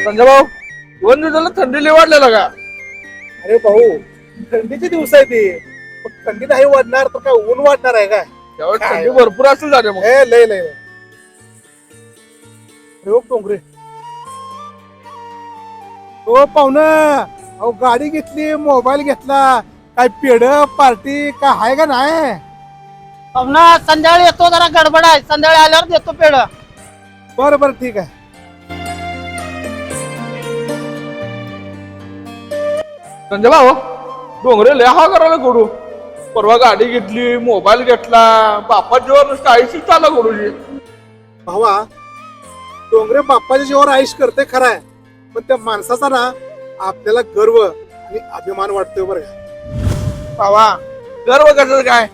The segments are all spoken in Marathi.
संजय भाऊ 2 दिवसाला थंडी लय वाढलेला का? अरे भाऊ, थंडीचे दिवस आहे ते. मग थंडी नाही वाढणार तर काय ऊन वाढणार आहे का? त्यावेळेस काय थंडी भरपूर असेल झाले मग. हे लय लय अरे हो डोंगरे, हो पाहुणं, अहो गाडी घेतली, मोबाईल घेतला, काय पेड पार्टी काय आहे का नाही? ना संध्याकाळी येतो, जरा गडबड आहे, संध्याकाळी आल्यावर देतो पेड. बरं बरं ठीक आहे. संजय भाऊ डोंगरे लय हा करायला गोडू. परवा गाडी घेतली, मोबाईल घेतला, बापाजीवर नुसतं आयुष्य चालला गोडूजी. भावा, डोंगरे बाप्पाच्या जीवावर आयुष करते खरं आहे, पण त्या माणसाचा ना आपल्याला गर्व आणि अभिमान वाटतोय बरं का. भावा गर्व कसं काय?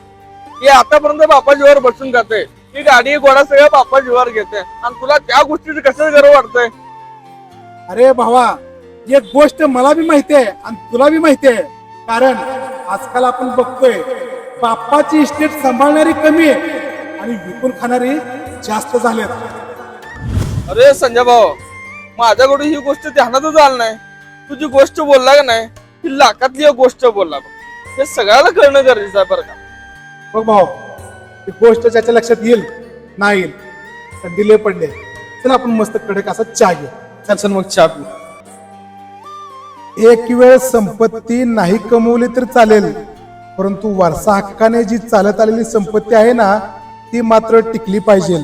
हे आतापर्यंत बापाजीवर बसून जाते, ही गाडी घोडा सगळं बापाजीवर घेते आणि तुला त्या गोष्टीचं कसं गर्व वाटतंय? अरे भावा, एक गोष्ट मला बी माहिती आहे आणि तुला बी माहिती आहे, कारण आजकाल आपण बघतोय बाप्पाची इस्टेट सांभाळणारी कमी आहे आणि विकून खाणारी जास्त झालेत. अरे संजय भाऊ, माझ्याकडून ही गोष्ट ध्यानातच आलं नाही. तुझी गोष्ट बोलला का नाही, ही लाखातली एक गोष्ट बोलला बघ. हे सगळ्याला कळणं गरजेचं आहे बरं का. बघ भाऊ, ही गोष्ट ज्याच्या लक्षात येईल नाही येईल तर दिले पडले. चल आपण मस्त कडक असा चहा घेऊ. चल चल मग चहा पिऊ. एक वेळ संपत्ती नाही कमवली तर चालेल, परंतु वारसा हक्काने जी चालत आलेली संपत्ती आहे ना, ती मात्र टिकली पाहिजे.